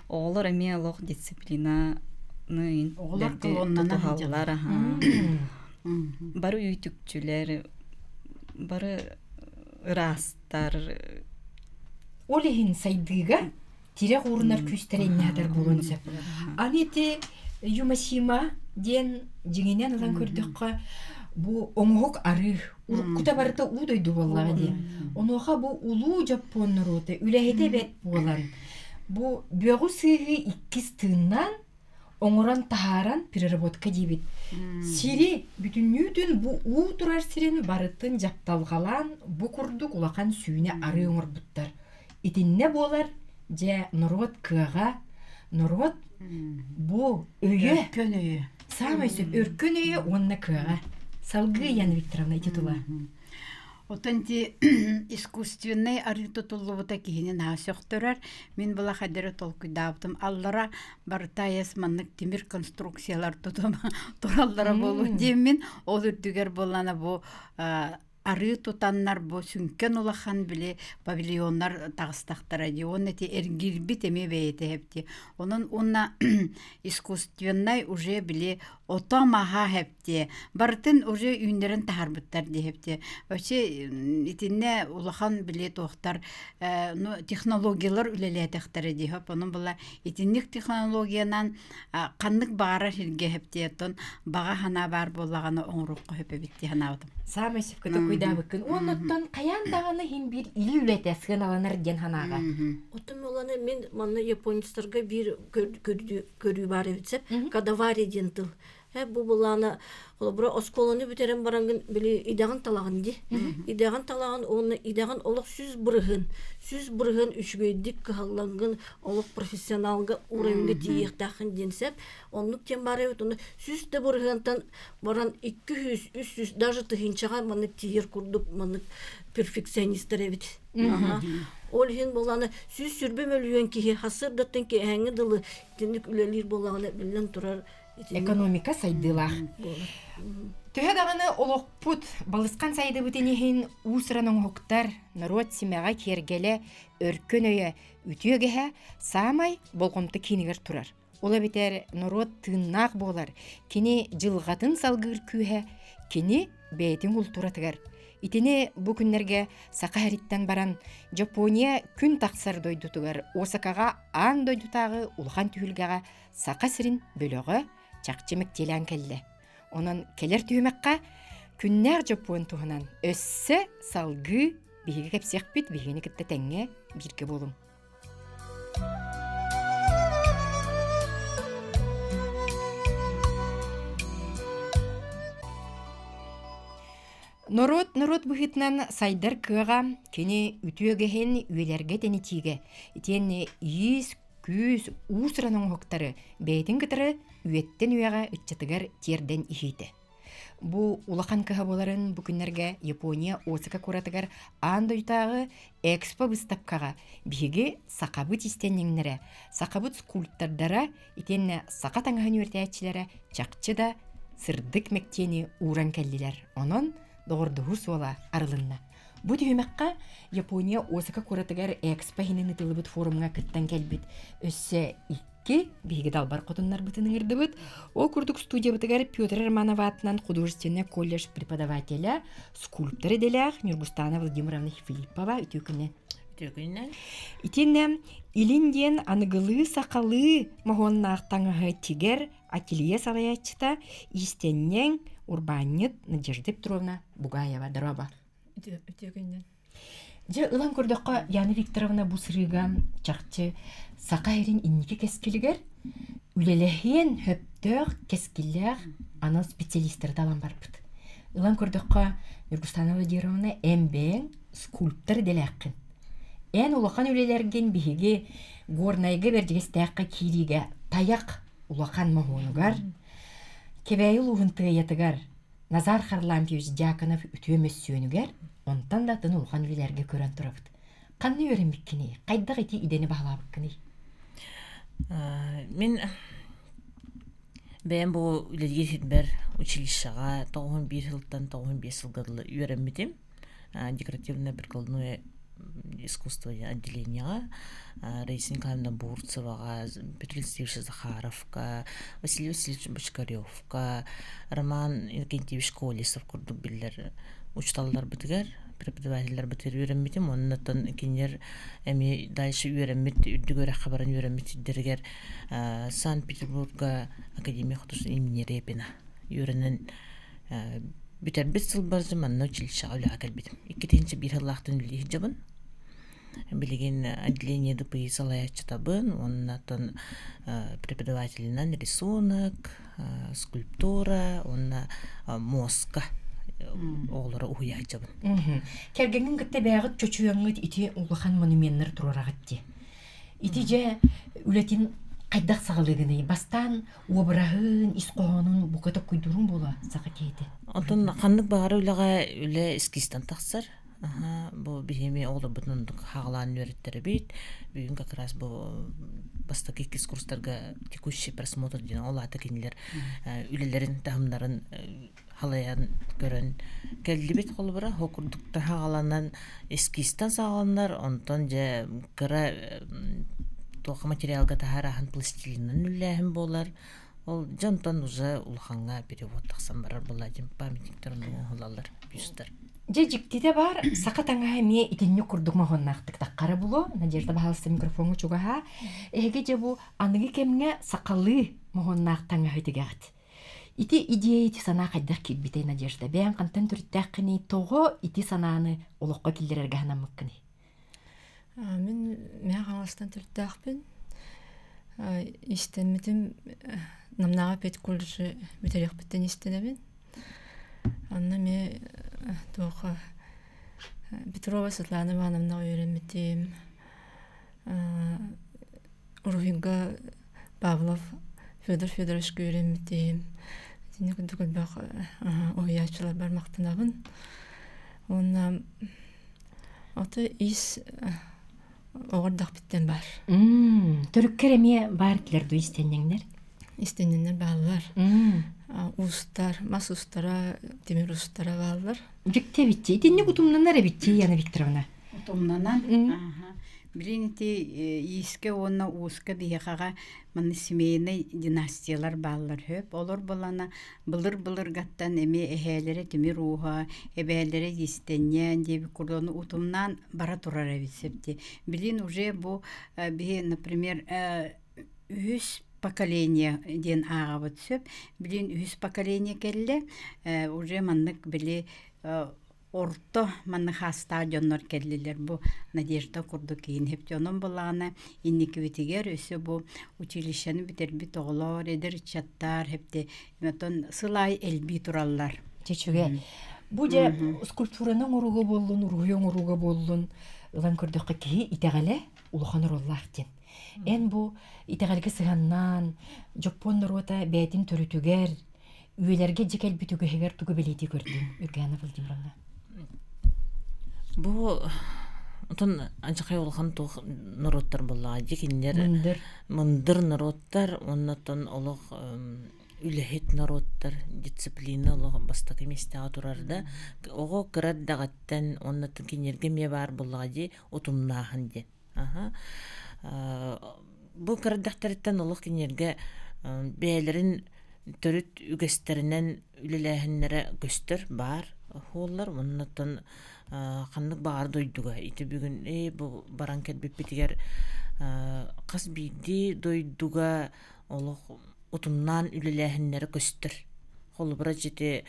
Олар эме олох дисциплина Оғылар кылоннан тухаллар, бары үйтүкчүлер, бары ырастар. Олехин сайдыга тирек урынар күстереннядыр болунса. Анети Юмасима ден жеңенен алан көрдүкка бу оңук ары уруккута барыта удойду боллага де. Онуха бу улуу жапоннороты үлехете бет болан. Бу бөгү сыгы 2 тыыннан оңоран тахаран переработка дебит. Сири бүтүннүүдүн бу уу турар сирин барытын жапталгалан бу курдук улахан сүйүнө ары оңор буттар. Итинне болар же норот кыга, норот бу өйө, Өркөн өйө. самый сөп өркөн өйө онна кыга. Салгы Яна Викторовна ититула. Отанти искусственный ары тутуллубута кихини наасöktörөр. Мен була хадыры толкуйдаптым. Аллара бартаяс маннык темир конструкциялар тутум тураллара болу демин. Ол үрдүгер болана бу ары тутаннар бу сүнкен улахан биле павильоннар тагыстактара ди. Он эти эргирбит эме бейте хепти. Онун онна искусственный уже биле отамаха хепти. Бартын уже үйүндөрүн тахарбыттар ди хепти. Өче итинне улахан биле тохтар технологиялар үлелетектер ди хеп. Онун була итинник технологиянан каннык багара хирге хепти. Тон бага хана бар боллаганы оңрукка хепе битти ханабытым. Самый сөп көтө куйдабыкын. Онуттан каян даганы хим бир или үлетескен аланар ден ханага. Оттон оланы мен манна японецтерге бир көрүү бар эбитсеп, кадавари дентил. Бу буланы холобра осколаны бүтерен барангын били идаган талагын ди. Идаган талагын оны идаган олық сүз бұрығын үчгөйдік кахаллангын олық профессионалга уровенге тиектахын денсеп, онлук тем бары оны сүз де бұрығантан баран 200-300 даже тыгынчага маны тиер курдук маны перфекционисттер эбит. Ол хин боланы сүз сүрбе мөлүйен кихи хасырдаттан ки әңі дылы тенік үлелер болағына білен тұрар экономика сайдылах. Төһө даганы олоқпут балысқан сайды бүтенехин усранын хоктар народ симега кергеле өркөн өйө үтүөгеһе самай болгомты кинигер турар. Ола битер народ тыыннаак болар. Кини жылгатын салгыр күйе, кини бетин ултуратыгар. Итини бу күннерге сака хариттан баран Жапония күн тақсар дойдутугар Осакага ан дойдутагы улхан түһүлгага сака сирин бөлөгө чакчымык телен келди. Онон келер түймекка күннер Жапон туһунан өссө салгы биһиге кепсекпит бигени китте теңге бирге болум. Народ бұхытнан сайдар кыға кені үтіөгехен үйелерге тенетиге. Итен иіс, күз, усыранын хоқтары бәйтін кітірі үйеттен үйеға үтчатыгар терден ихейті. Бұ улақан кыға боларын бүкінлерге Япония Осака көратыгар андойтағы экспо выставкаға биге сақабыт истеннеңнері, сақабыт скульптардара итен сақа таңған өртәйтчілері чақчы да сырдық мектені уран кәлділер. Онын доғырдығы сола арылынна. Бұ түймекқа Япония Осака көратыгар экспо хинен ытылыбыт форумға кіттен кәлбіт. Өссі икки биге далбар қотынлар бұтының ырды бұт. Ол күрдік студия бұтыгар Петр Романов атынан художественный колледж преподавателя, скульптор еделях Нюргустана Владимировна Филиппова үтөкінен. Итенне илинден анығылы сақалы мағоннақтаңығы тигер ателье салаячыта истеннен Урбанет Надежда Петровна Бугаева дороба. Же ылан көрдөккө Яна Викторовна Бусырыга чакчы сакайрин иннике кескилигер үлелехен хөптөк кескиллер ана специалисттер талан барбыт. Ылан көрдөккө Нургустана Владимировна эмбен скульптор делакын. Эн улахан үлелерген биһиги горнайга бердигестеакка кириге таяк улахан махонугар кебейил угынтыятыгар Назар Харлампиевич Дьяконов үтөмөс сүйөнүгер онтан да тын улахан үлелерге көрөн турабыт. Канны өрөнбиккини, кайдак ити идени баалабыккини. Мен бәйін бұл үлелге фитбер училищаға 91 жылдан 95 жылғадылы үйренмедім. Декоративно-прикладное искусство отделенияға, Раиса Николаевна Бурцеваға, Петр Алексеевич Захаровқа, Василий Васильевич Бочкаревқа, Роман Иннокентьевич Колесов күрдік білдер учталдар бітігер, преподавательдер бітер үйренмедім. Оннаттан кенер әме дальше үйренмед, үрдігер ақабарын үйренмед дергер Санкт-Петербургға Академия художественного имени Репина үйренен бүтер бір сыл баржым анна училищаға үлі әкелбедім. Иккетенші бір ғылақтың үлі жабын. Білеген отделениеды пый салаячы табын, оннаттан преподавателінен рисунок, скульптура, онна мозга оғылары ұхуяй жабын. Кергенген кітті бәғыт чөчуяңыт ити улахан монументтер турарағытти. Ити же үлетін қайдақ сағылығыны, бастан обырағын, исқоғанын бұқытып көйдұрын бола саға кейді. Онтан қандық бағары үліға үлі эскистан тақсар. Бұл бейеме оғылы бұтындық хағылан өреттері бейт. Бүгін как раз бұл бастық еккіз курстарға текущий просмотр ден ол аты кенелер үлелерін, тағымдарын халаян көрін кәлді бет қолы бұра. Хокурдықта хағаланан эскистан сағаланар, онтан же кіра тоқы материалға тахарахан пластилиннан үлләхін болар. Ол жантан уже улханға перевод тақсан барар боладым памятниктерін олалар, бюстер. Же жиктите бар, сақа таңа әме итенне күрдік мағоннақтық таққары бұлы, Надежда бағалысты микрофоны чугаға, әге же бұл анығы кемге сақалы мағоннақ таңа өтігәғыт. Ити идея ити сана қайдақ келбетей Надежда, бән қантан түрттәқіні тоғы ити сананы олыққа келдерерге ханамыққыны. Мен қаңастан түрттәқпін. Истемедім намнага пет колледжи битерек биттен истенебин. Анна ме тоха Петрова Светлана Ивановна үйренметим. Урухинга Павлов Федор Федорович үйренметим. Тине күндүк бак оячылар бармактанабын. Онна аты ис оғырдақ біттен бар. Төрүккер эме бар тилерду истеннеңнер. Истенненер балалар. Устар, мас устара, темир устара балалар. Жикте битти. Итинне кутумнанар битти, Яна Викторовна. Утумнанан. Билинити иске онна уска бияхага маны семейный династиялар баллар хөп. Олар болана былыр гаттан эме эхелере темир уха, эбелере истеннен деби курдону утумнан бара турар эбисепти. Билин уже бу бие, например, үс поколение ден агабыт сөп. Билин үс поколение келле, уже маннык били орто манныха стадионнор келлилер бу Надежда курду кейін хеп жонун булана инникибитигер өсө бу училищени битербит оголор эдер чаттар хепте метон сылай элби тураллар. Чечуге. Бу же скульптуранын уругу болдун, уругуң уругу болдун. Улан көрдөккө ки итегале улуханыр оллахтен. Эн бу итегалге сыганнан жоппоннор ота бетин төрүтүгер үйлерге жекел бүтүгөгер тугу белети көрдүм. Үргәнә Владимировна. Бу отон анчакай олхан тух народтар булла дикиннер мындыр народтар оннотон олох үлехет народтар дисциплина олох бастакы местага турарда ого кыраддагаттан оннотон кинерге ме бар булла ди отумнахан де. Бу кыраддактарыттан олох кинерге бээлерин төрүт үгестеринен үлелехиннере көстөр бар холлар оннотон каннык баар дойдуга ити бүгүн бу баран кетбип битигер кас биди дойдуга олох утумнан үлелехиннери көстөр холбура жити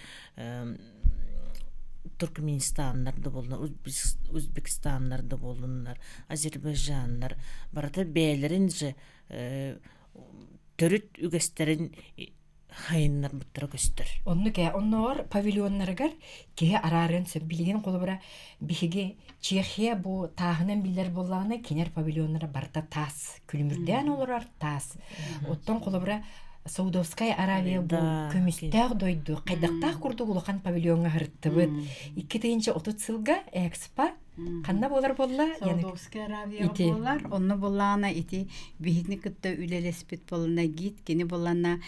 Туркменистандарды болдунар, Өзбекстандарды болдунар, Азербайжандар барата бээлерин же төрүт үгестерин хайыннар буттара көстөр. Оннор павильоннарыгар кеге арарын сөп билген қолыбыра бихиге Чехия бу тағынан билер болағына кенер павильоннара барта тас. Күлімірден олырар тас. Оттон қолыбыра Саудовская Аравия бу көмістәғ дойду. Қайдақтақ күрді ұлыған павильонға ғырытты бұд. 2-30 сылға экспа Канна болар болла? Саудовская Аравия болар. Онны боллана ити бихитни кытта үлелеспит болана гид. Кені болана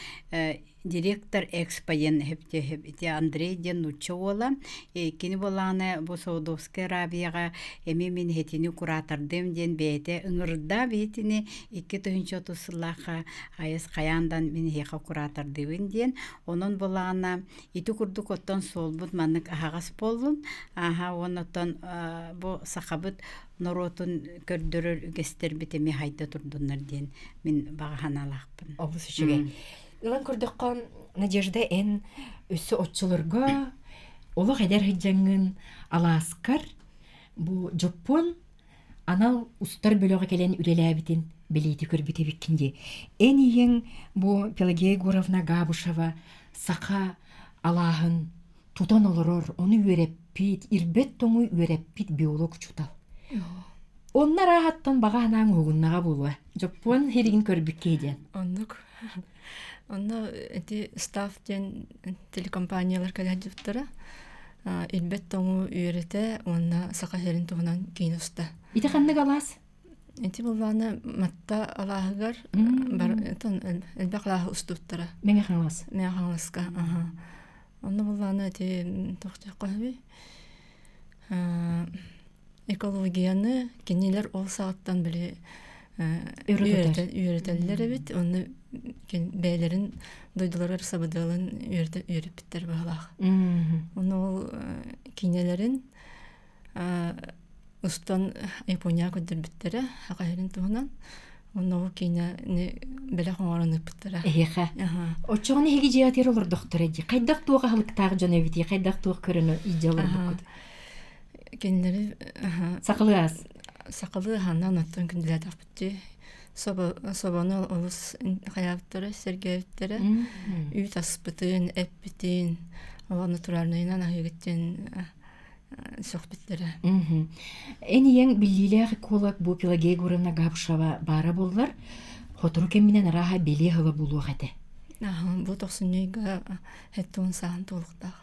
директор экспоен хепте ити Андрей ден учуола. Кені болана бу Саудовская Аравияға эми мен хетини куратардым ден бейте. Үңірда бейтini 2-30 сыллаға айыз қаяндан мен хеқа куратардывын ден. Онын болана ити күрдік оттан солбуд маннык ағас болын. Онытан бу сахабыт норотун көрдөрөр үгестер битеми хайда турдуннар ден мен баганалакпын. Обу сүшүгө. Илан көрдөккөн Надежда эн өссө отчуларга оло кайдар хиджаңын аласкар бу жоппон анал устар бөлөгө келен үрелебитин белети көрбүтө биккинде. Эн иен бу Пелагея Егоровна Габушева сака алахын тутан олорор, оны үйреппит, ирбет тоңу үйреппит биолог чутал. Оннар ағаттан бағанан оғыннаға болуа. Жоппон херигин көрбік кейден. Онна эти став ден телекомпаниялар кәләдіптіра. Ирбет тоңу үйрете, онна сақа херин туғынан кейін ұста. Иті қанны қалас? Эти болғаны матта алағығар, әлбәқ алағы ұстуттыра. Менге қаңлас? Менге қаңласқа, Онна болғаны тоқты қойбі. Экологияны кенелер ол сағаттан біле үйретелілер әбет. Оны бәйлерін дойдыларыр сабыдылын үйрепіттер бағалақ. Оны ол кенелерін ұстан Япония көдірбіттері ақайырын туғынан. Оны ол кейіне бәлі қоңарыны бұттыра. Эйха. Отчоғыны хеге жиятер олар доқтыр әді. Қайдақ туға қалықтағы жон әбеті, қайдақ туға көріні идеалар бұқыды. Кенелері Сақылы аз? Сақылы ханна анаттан күнделер дақ бітті. собону олус хаяптары, сергеевтері, үй таспытын, әппітін, ола натуральныйнан ағығыттен соқпеттері. Эн ең білілі эколог бу Пелагея Гуровна Габышева бара боллар, хотыру кемінен араға беле ғылы болу ғады. Бұл тоқсынүйгі әттуын саған толықтақ.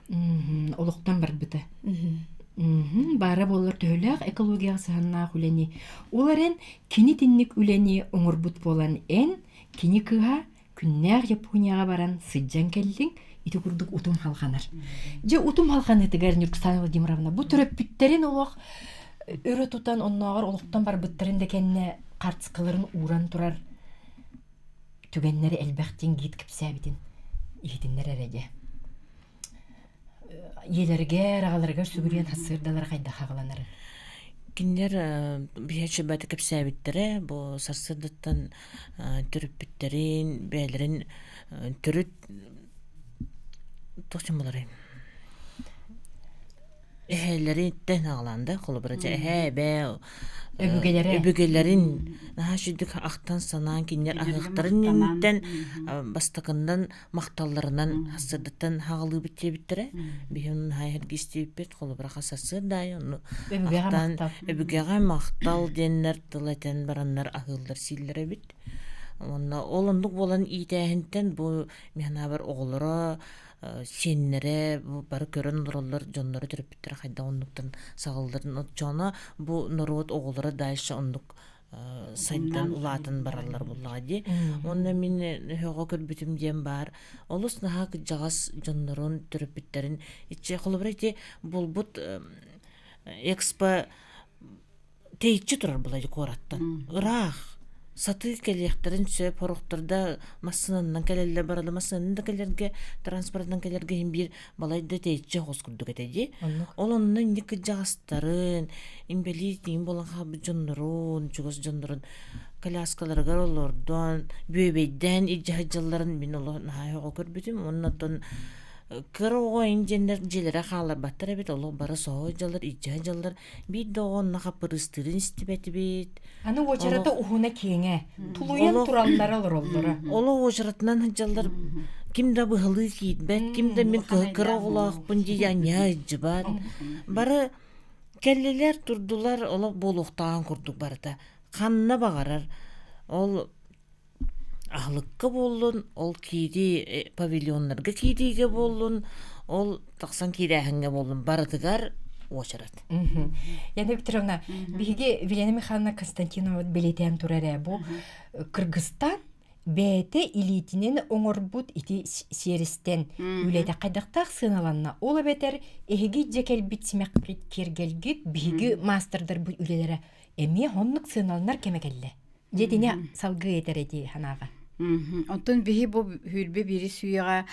Олықтан бар біті. Бара боллар төләқ экологияға сағанна үләне. Оларын кені тіннік үләне оңырбұт болан ән, кені кыға күннәр Японияға баран сыджан кәлдің, ити күрдік утум халғанар. Же утум халғаны тігер Нюрксана Владимировна. Бұ түріп бүттерін олық өрі тұтан оннағар олықтан бар бұттарын да кәнне қартсқыларын уран тұрар. Түгеннері әлбәқтен гейт кіпсәбітін. Егетінлер әрәге. Елерге, рағаларға сүгірен хасырдалар қайда қағыланарын. Киндер бихәче бәті кіпсәбіттері, бұл сарсырдыттан түріп біттерін, бәлерін түріт тоқчын боларайым. Эхеллери тен ағаланды, қолы бірəcə бә өбігелерін наға шүдік ақтан санан киндер ағықтарын ниттен бастықындан мақталларынан хасырдыттан хағылы бітте біттірі. Бейін хайырғы істейбет, қолы бір қасасы дай, өбігеға мақтал денлер тылайтен баранлар ағылдар силдері біт. Олындық болан итәхінтен бұл мехна бір оғылыра, сеннере бары көрін нұралар жонлары түріп біттірі қайда ондықтан сағылдарын отчона бұл нұруат оғылары дайшы ондық сайттан улатын баралар болаға онна мен хөға көрбітім дем бар олыс наға жағас жонларын түріп біттерін итче қолы бір әйте бұл бұт экспо тейітші тұрар бұлайды қораттан ұрақ саты келектірін сөп ұрықтырда массынаннан кәлелі барады массынаннан кәлерге транспорттан кәлерге бір балайды тейітші қос күрдік әтеді. Ол онынан некі жағыстарын, имбелитін болан қабы жонларын, жүгіз жонларын, коляскаларға олардан, бөбейден иджахаджаларын мен оларын хайуға көрбетім. Оннаттан кыр оғайын жендер желері қалар баттар әбет, олық бары соғай жалар, иджа жалар, бейді оғынна қапырыстырын істебеті бейт. Аны очараты ұғына кеңе, тұлуян тұралдары олар олдары. Олық очаратынан жалар, кімді бұғылы кейтбәт, кімді мен кыр оғылақпын дейін жібат. Бары кәлелер тұрдылар, олық болуқтаған күрдік барыда. Қанына бағарар, ол ағылыққа болын, ол кейді павильонларға кейдеге болын, ол тақсан кейді әхінге болын, барыдығар очарат. Яна Викторовна, бігі Велена Михайловна Константинова белетен тұрары, бұл Кыргызстан бәйті илетінен оңырбұт ити серістен үледі қайдақтақ сыналанна. Ол бәтер әйгі жекел бітсімек кергелгіт бігі мастердар бұл үлелері әме онлық сыналанар кемекелі. Жетіне салғы етер әді ханаға. Онтон биһи бу хүрбе бири сүйеға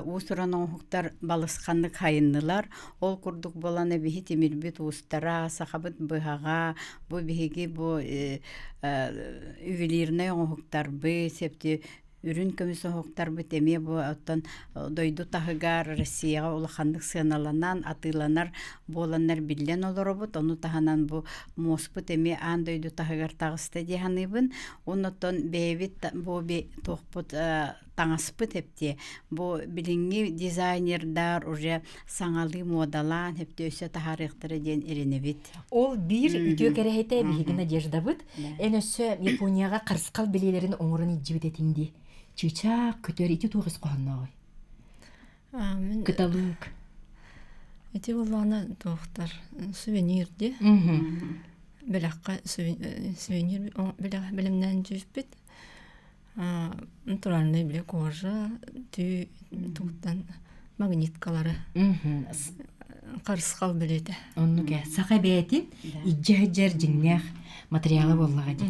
уусуран оңхуктар балысқанны хайыннылар. Ол курдук боланы биһи темирбит уустара, сахабыт быһаға, бу биһиги бу ювелирный оңхуктар бы септи үрін көмісі хоқтар бұт әме бұ оттан дойду тағығар Россияға улахандық сыналанан, атыланар боланар білден олар бұт. Оны тағанан бұ мос бұт әме ан дойду тағығар тағысты деганы бұн. Оныттан бәйбет бұ тоқ бұт таңас бұт әпте. Бұ білінгі дизайнердар уже саңалы модалан әпте өсі тағарықтыры ден еріне бет. Ол бір үйде кәрәйті бігін надежда бұт. Ән өсі Японияға қарсқал білелерін оңырын иджібет етіңді. Чичак, көтөр ити туғыз қоғанна ғой. Каталог. Эти болғаны тоқтар сувенирде. Білаққа сувенир білімнен жүзбет. Натуральный біле кожа, түй тоқтан магниткалары. Қарысқал біледі. Оннуға сақа бәйтін иджа-жар жіңнәқ материалы боллаға де.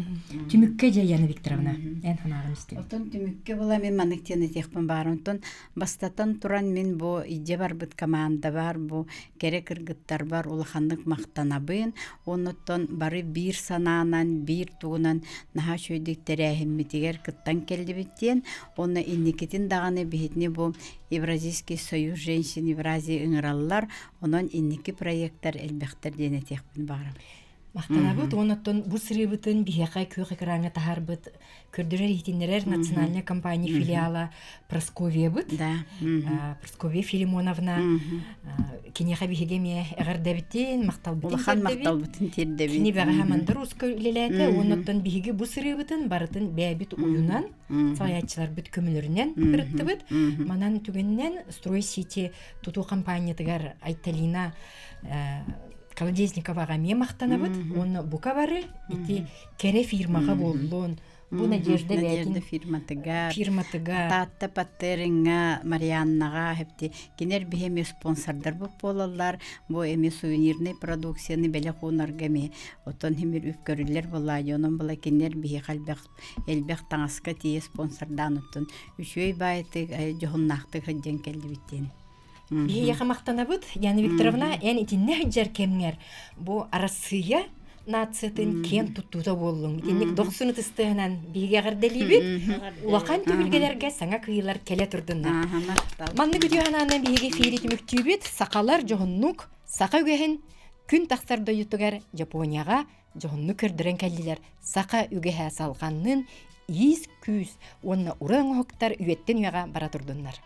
Түмікке жа Яна Викторовна, ән ханағын істем. Отын түмікке бола мен манықтені текпін бар. Онтын бастатан туран мен бұ иджа бар бұд команда бар, бұ кере кіргіттар бар, улахандық мақтанабын. Оныттан бары бір сананан, бір туғынан наға шөйдіктері әхімметігер кыттан келді біттен. Оны иннекетін дағаны бейітіне бұ Евразийский союз женщин Евразия ыңыралылар, онын иннекі проекттар әлбәқтер дене текпін бары. Мақтанабыт, онаттон бу сырыбытын бихеқай күйеқ экраңы тахарбыт, көрдірер ихтинерер национальная компания филиала Просковия быт. Да. Просковия Филимоновна. Кенеха бихеге ме эғардабитин, мақталбытын Улахан тердебит. мақталбытын тердебит. Кини бәға хамандар ускы үлеләті, онаттон бихеге бу сырыбытын барытын бәбит уюнан, саятчылар бит көмілерінен кірітті бит. Манан түгеннен Строй Сити туту компаниятыгар Айталина Колодезниковаға ме мақтанабыт, оны бука бары, ити кере фирмаға болуын. Бу Надежда Надежда Вякин фирматыгар. Татта паттеринга Марианнаға хепти кинер бихеме спонсордар буп болалар. Бу эми сувенирный продукцияны беле хунарга ме. Отон хемир үпкөрүлөр була, йонун була кинер бихе халбек элбек таңаска тие спонсордан оттон. Үшөй байты жохуннахты хыджен келди биттен. Бихе яха мақтанабыт, Яна Викторовна, ән итинне хыджар кемгер. Бу арасыя нацияттын кен туттута болуң. Итинник 90 тыстыгынан биге гардалибит. Улахан түбүлгелерге саңа кыйлар келе турдунна. Манны күтүхананан биге фири түмүктүбүт, сакалар жохуннук, сака үгехин күн тахсарда ютугар Японияга жохунну көрдүрен келдилер. Сака үгеһе салганнын ис күз, онна уран хоктар үеттен уяга бара турдуннар.